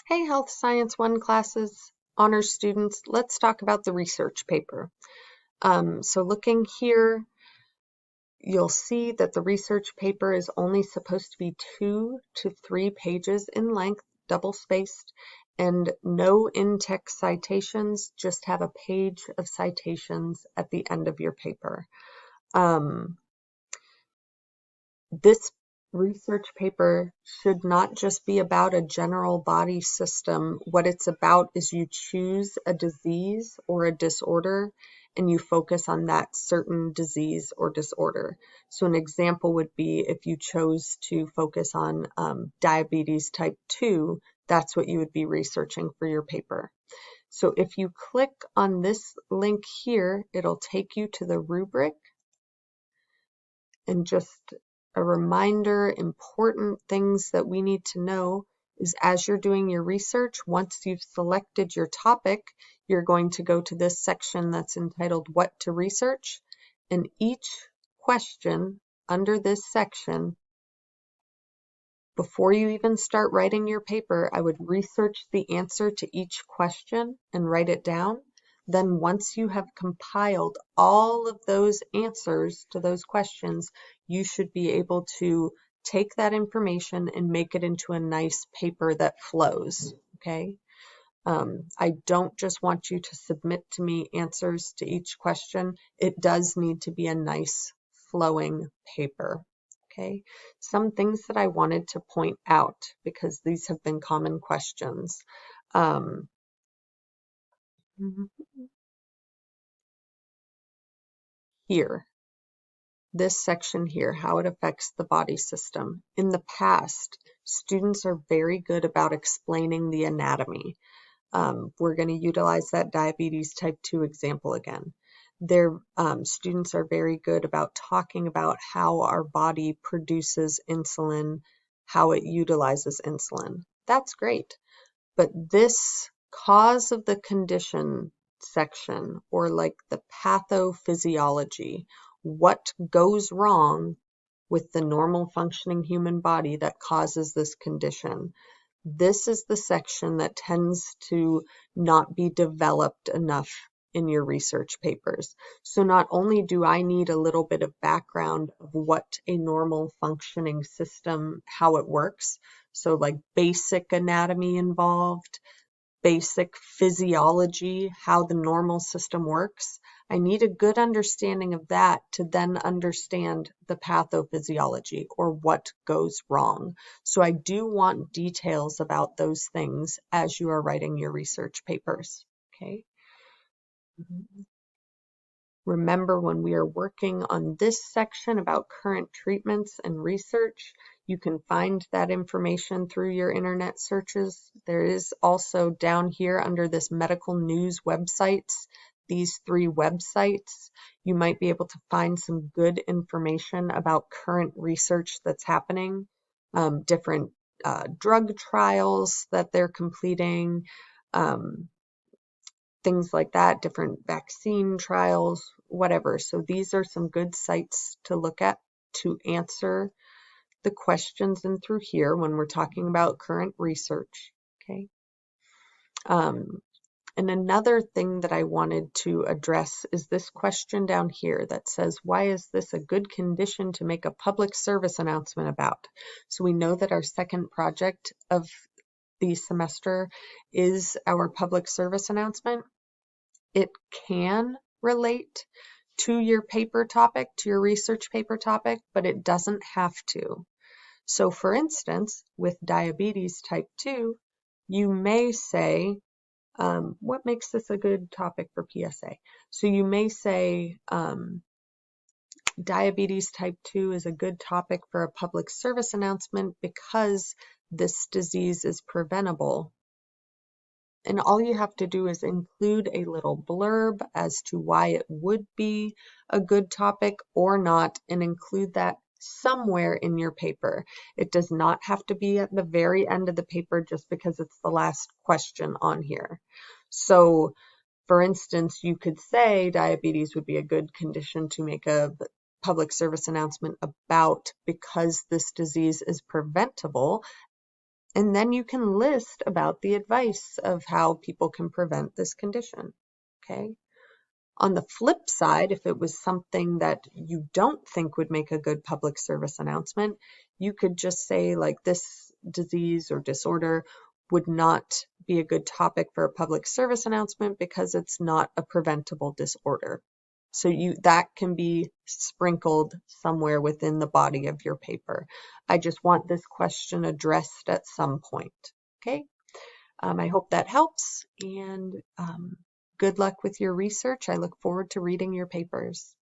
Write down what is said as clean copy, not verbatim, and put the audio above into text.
Hey, Health Science 1 classes, honors students, let's talk about the research paper. So looking here, you'll see that the research paper is only supposed to be 2 to 3 pages in length, double-spaced, and no in-text citations, just have a page of citations at the end of your paper. This research paper should not just be about a general body system. What it's about is you choose a disease or a disorder and you focus on that certain disease or disorder. So an example would be if you chose to focus on diabetes type 2, that's what you would be researching for your paper. So if you click on this link here, it'll take you to the rubric. And just a reminder, important things that we need to know is as you're doing your research, once you've selected your topic, you're going to go to this section that's entitled What to Research. And each question under this section, before you even start writing your paper, I would research the answer to each question and write it down. Then once you have compiled all of those answers to those questions, you should be able to take that information and make it into a nice paper that flows, okay? I don't just want you to submit to me answers to each question. It does need to be a nice flowing paper, okay? Some things that I wanted to point out because these have been common questions. Here, this section here, how it affects the body system. In the past, students are very good about explaining the anatomy. We're going to utilize that diabetes type 2 example again. Their students are very good about talking about how our body produces insulin, how it utilizes insulin. That's great. But this cause of the condition section, or like the pathophysiology, what goes wrong with the normal functioning human body that causes this condition. This is the section that tends to not be developed enough in your research papers. So not only do I need a little bit of background of what a normal functioning system, how it works, so like basic anatomy involved, basic physiology, how the normal system works. I need a good understanding of that to then understand the pathophysiology or what goes wrong. So I do want details about those things as you are writing your research papers. Okay. Remember, when we are working on this section about current treatments and research, you can find that information through your internet searches. There is also down here under this medical news websites, these 3 websites, you might be able to find some good information about current research that's happening, different drug trials that they're completing, things like that, different vaccine trials, whatever. So these are some good sites to look at to answer the questions in through here when we're talking about current research, okay? And another thing that I wanted to address is this question down here that says, why is this a good condition to make a public service announcement about? So we know that our second project of the semester is our public service announcement. It can relate to your paper topic, to your research paper topic, but it doesn't have to. So for instance, with diabetes type 2, you may say, what makes this a good topic for PSA? So you may say, diabetes type 2 is a good topic for a public service announcement because this disease is preventable. And all you have to do is include a little blurb as to why it would be a good topic or not, and include that somewhere in your paper. It does not have to be at the very end of the paper just because it's the last question on here. So, for instance, you could say diabetes would be a good condition to make a public service announcement about because this disease is preventable. And then you can list about the advice of how people can prevent this condition. Okay. On the flip side, if it was something that you don't think would make a good public service announcement, you could just say like this disease or disorder would not be a good topic for a public service announcement because it's not a preventable disorder. So that can be sprinkled somewhere within the body of your paper. I just want this question addressed at some point. Okay. I hope that helps, and good luck with your research. I look forward to reading your papers.